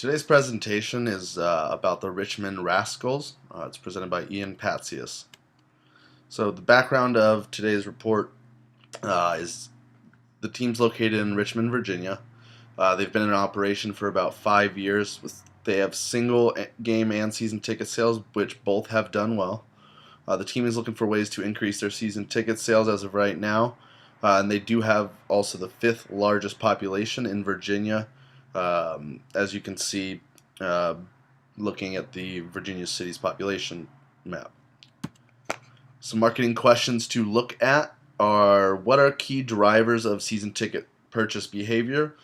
Today's presentation is about the Richmond Rascals. It's presented by Ian Patsius. So the background of today's report is the team's located in Richmond, Virginia. They've been in operation for about 5 years. They have single game and season ticket sales, which both have done well. The team is looking for ways to increase their season ticket sales as of right now. And they do have also the fifth largest population in Virginia, as you can see uh, looking at the Virginia city's population map. Some marketing questions to look at are: what are key drivers of season ticket purchase behavior?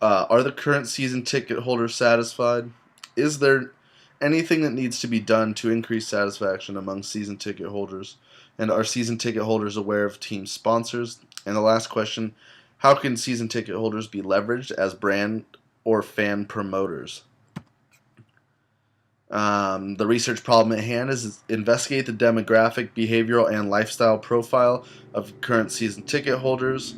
Are the current season ticket holders satisfied? Is there anything that needs to be done to increase satisfaction among season ticket holders? And are season ticket holders aware of team sponsors? And the last question: how can season ticket holders be leveraged as brand or fan promoters? The research problem at hand is investigate the demographic, behavioral, and lifestyle profile of current season ticket holders.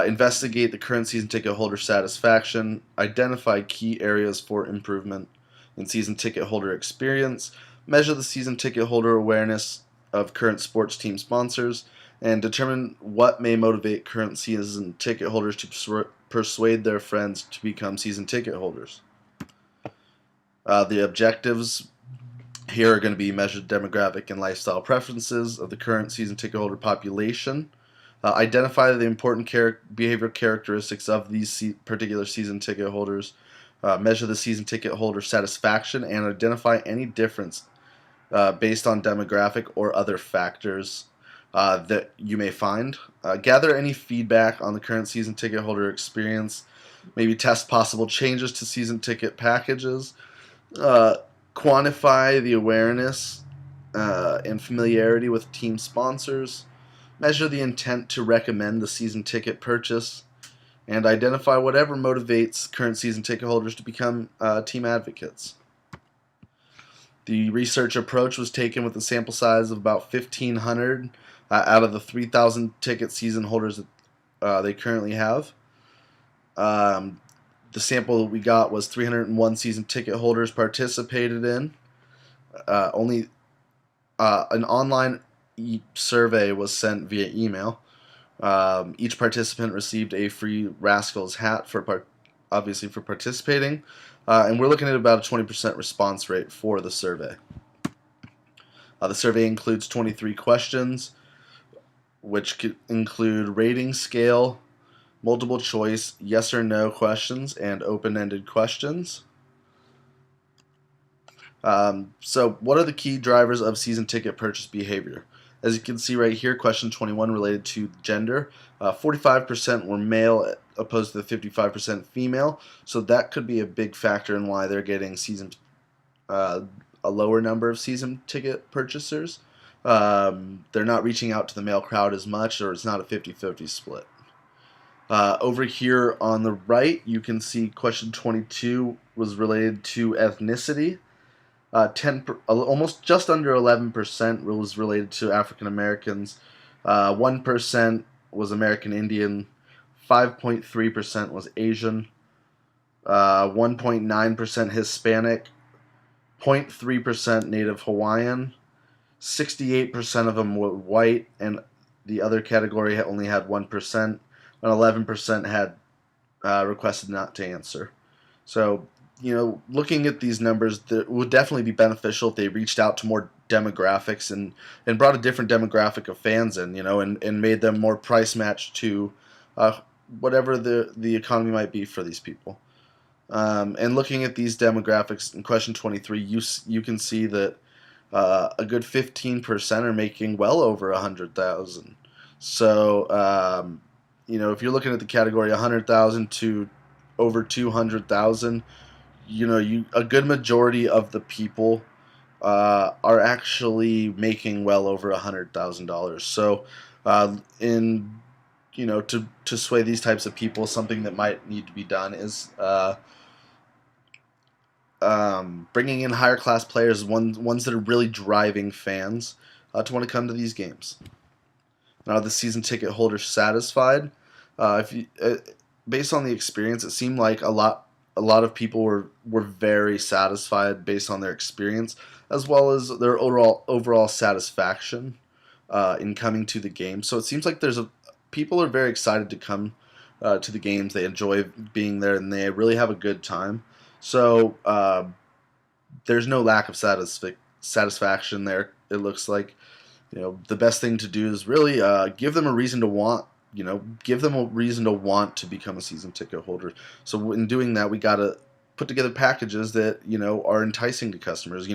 Investigate the current season ticket holder satisfaction. Identify key areas for improvement in season ticket holder experience. Measure the season ticket holder awareness of current sports team sponsors. And determine what may motivate current season ticket holders to persuade their friends to become season ticket holders. The objectives here are going to be measured demographic and lifestyle preferences of the current season ticket holder population. Identify the important behavioral characteristics of these particular season ticket holders. Measure the season ticket holder satisfaction and identify any difference based on demographic or other factors that you may find. Gather any feedback on the current season ticket holder experience. Maybe test possible changes to season ticket packages. Quantify the awareness and familiarity with team sponsors. Measure the intent to recommend the season ticket purchase. And identify whatever motivates current season ticket holders to become team advocates. The research approach was taken with a sample size of about 1,500 out of the 3,000 ticket season holders that they currently have. The sample that we got was 301 season ticket holders participated in. Only an online survey was sent via email. Each participant received a free Rascals hat obviously for participating, and we're looking at about a 20% response rate for the survey. The survey includes 23 questions, which could include rating scale, multiple choice, yes or no questions, and open-ended questions. So what are the key drivers of season ticket purchase behavior? As you can see right here, question 21 related to gender. 45% were male opposed to the 55% female, so that could be a big factor in why they're getting a lower number of season ticket purchasers. They're not reaching out to the male crowd as much, or it's not a 50-50 split. Over here on the right, you can see question 22 was related to ethnicity. Almost just under 11% was related to African Americans. 1% was American Indian. 5.3% was Asian. 1.9% Hispanic. 0.3% Native Hawaiian. 68% of them were white, and the other category only had 1%, and 11% had requested not to answer. So, looking at these numbers, that would definitely be beneficial if they reached out to more demographics and brought a different demographic of fans in, and made them more price matched to whatever the economy might be for these people. And looking at these demographics in question 23, you can see that a good 15% are making well over 100,000. So, if you're looking at the category 100,000 to over 200,000, a good majority of the people are actually making well over $100,000. So, to sway these types of people, something that might need to be done is bringing in higher class players, ones that are really driving fans to want to come to these games. Now, are the season ticket holders satisfied? Based on the experience, it seemed like a lot a lot of people were very satisfied based on their experience as well as their overall satisfaction in coming to the game. So it seems like people are very excited to come to the games. They enjoy being there and they really have a good time. So there's no lack of satisfaction there. It looks like the best thing to do is really give them a reason to want. Give them a reason to want to become a season ticket holder. So in doing that, we gotta put together packages that are enticing to customers.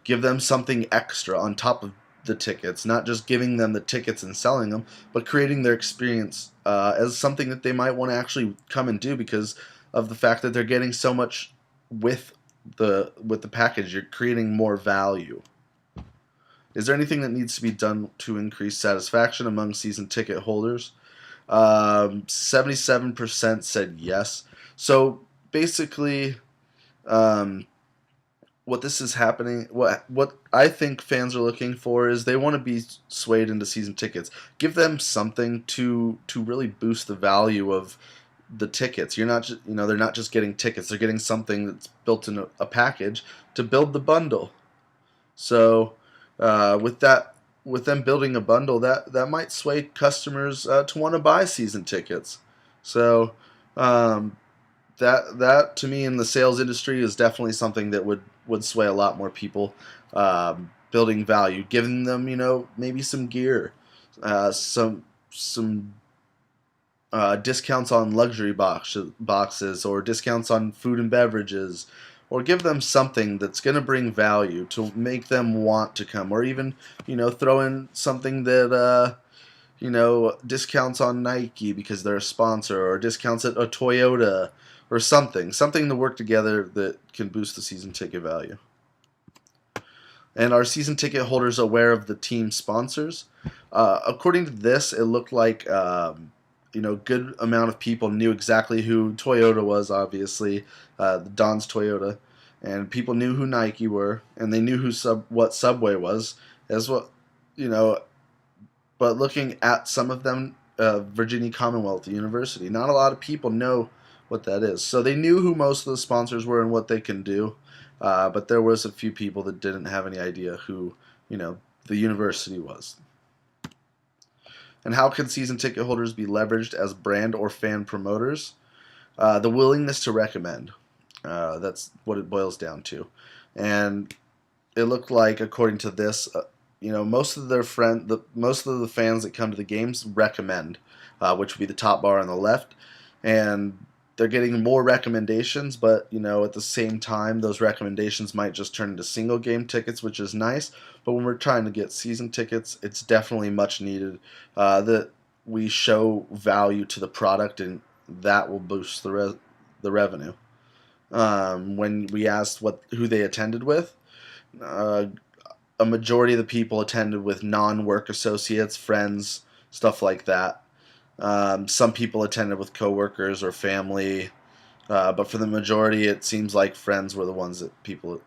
Give them something extra on top of the tickets, not just giving them the tickets and selling them, but creating their experience as something that they might want to actually come and do because of the fact that they're getting so much with the package. You're creating more value. Is there anything that needs to be done to increase satisfaction among season ticket holders? 77% said yes. So basically, um, what this is happening, what I think fans are looking for is they want to be swayed into season tickets. Give them something to really boost the value of the tickets. You're not just, they're not just getting tickets. They're getting something that's built in a package to build the bundle. So with them building a bundle, that might sway customers to want to buy season tickets. So that to me in the sales industry is definitely something that would sway a lot more people, building value, giving them maybe some gear, some discounts on luxury boxes or discounts on food and beverages, or give them something that's going to bring value to make them want to come, or even throw in something that discounts on Nike because they're a sponsor, or discounts at a Toyota, or something to work together that can boost the season ticket value. And are season ticket holders aware of the team sponsors? According to this, it looked like good amount of people knew exactly who Toyota was. Obviously, Don's Toyota, and people knew who Nike were, and they knew what Subway was as well. But looking at some of them, Virginia Commonwealth University, not a lot of people know what that is. So they knew who most of the sponsors were and what they can do. But there was a few people that didn't have any idea who, the university was. And how can season ticket holders be leveraged as brand or fan promoters? The willingness to recommend. That's what it boils down to. And it looked like, according to this, most of most of the fans that come to the games recommend, which would be the top bar on the left, and they're getting more recommendations, but at the same time, those recommendations might just turn into single game tickets, which is nice. But when we're trying to get season tickets, it's definitely much needed that we show value to the product, and that will boost the revenue. When we asked who they attended with, a majority of the people attended with non-work associates, friends, stuff like that. Some people attended with coworkers or family, but for the majority, it seems like friends were the ones that people,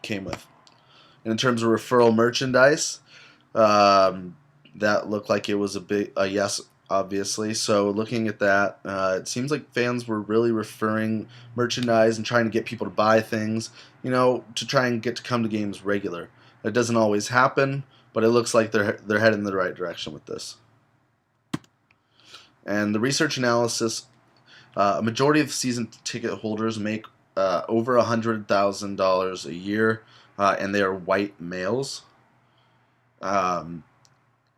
came with. And in terms of referral merchandise, that looked like it was a yes, obviously. So looking at that, it seems like fans were really referring merchandise and trying to get people to buy things, to try and get to come to games regular. It doesn't always happen, but it looks like they're heading in the right direction with this. And the research analysis, a majority of season ticket holders make over $100,000 a year, and they are white males.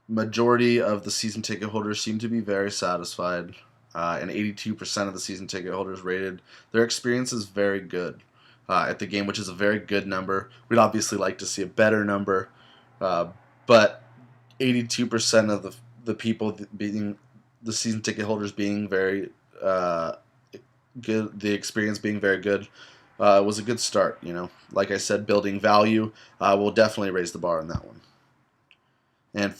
Majority of the season ticket holders seem to be very satisfied, and 82% of the season ticket holders rated their experience is very good at the game, which is a very good number. We'd obviously like to see a better number, but 82% of the people being the season ticket holders being very good, the experience being very good, was a good start. Like I said, building value will definitely raise the bar on that one. And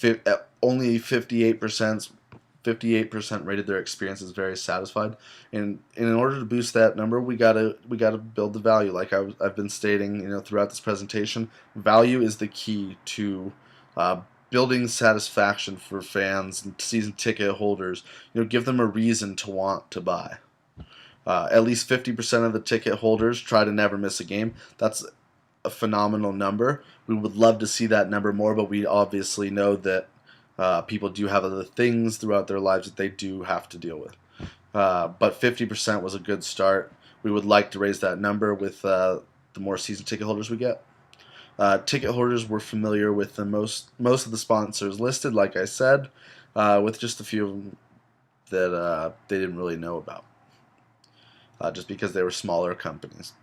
only 58% rated their experiences very satisfied. And in order to boost that number, we gotta build the value. Like I've been stating, throughout this presentation, value is the key to building satisfaction for fans and season ticket holders. Give them a reason to want to buy. At least 50% of the ticket holders try to never miss a game. That's a phenomenal number. We would love to see that number more, but we obviously know that people do have other things throughout their lives that they do have to deal with. But 50% was a good start. We would like to raise that number with the more season ticket holders we get. Ticket holders were familiar with the most of the sponsors listed, like I said, with just a few of them that they didn't really know about, just because they were smaller companies.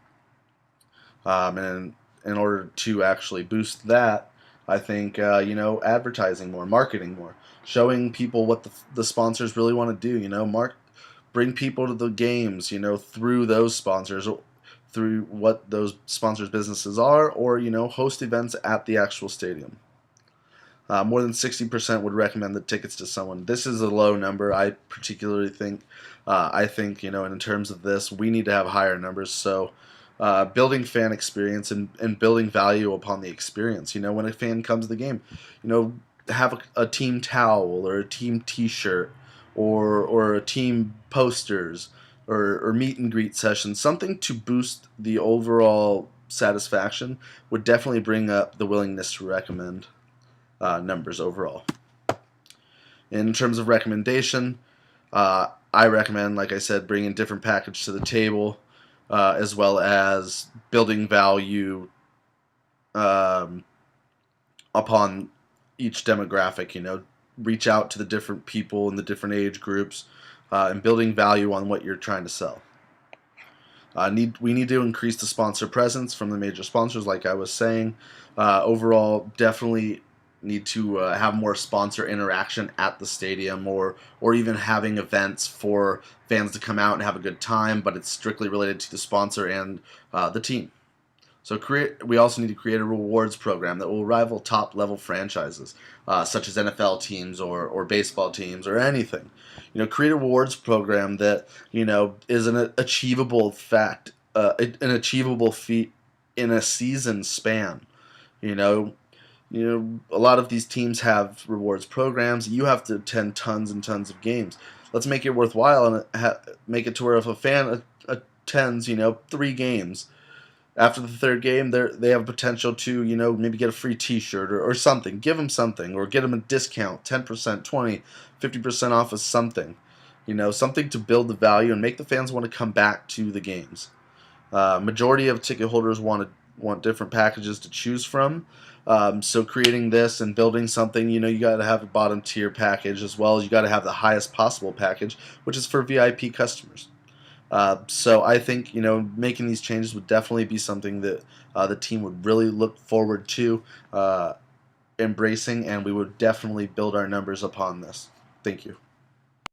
And in order to actually boost that, I think advertising more, marketing more, showing people what the sponsors really want to do. Bring people to the games. Through those sponsors, through what those sponsors' businesses are, or host events at the actual stadium. More than 60% would recommend the tickets to someone. This is a low number. I particularly think. I think in terms of this, we need to have higher numbers. So, building fan experience and building value upon the experience. When a fan comes to the game, have a team towel or a team T-shirt or a team posters or meet and greet session. Something to boost the overall satisfaction would definitely bring up the willingness to recommend numbers overall. In terms of recommendation, I recommend, like I said, bringing different package to the table, as well as building value upon each demographic. Reach out to the different people in the different age groups, and building value on what you're trying to sell. We need to increase the sponsor presence from the major sponsors, like I was saying. Overall, definitely need to have more sponsor interaction at the stadium, or even having events for fans to come out and have a good time, but it's strictly related to the sponsor and the team. So we also need to create a rewards program that will rival top-level franchises, such as NFL teams or baseball teams or anything. Create a rewards program that is an achievable an achievable feat in a season span. A lot of these teams have rewards programs. You have to attend tons and tons of games. Let's make it worthwhile and make it to where if a fan attends, 3 games, after the 3rd game, they have potential to, maybe get a free T-shirt or something. Give them something, or get them a discount, 10%, 20, 50% off of something. Something to build the value and make the fans want to come back to the games. Majority of ticket holders want different packages to choose from. So creating this and building something, you got to have a bottom tier package, as well as you got to have the highest possible package, which is for VIP customers. So I think making these changes would definitely be something that the team would really look forward to embracing, and we would definitely build our numbers upon this. Thank you.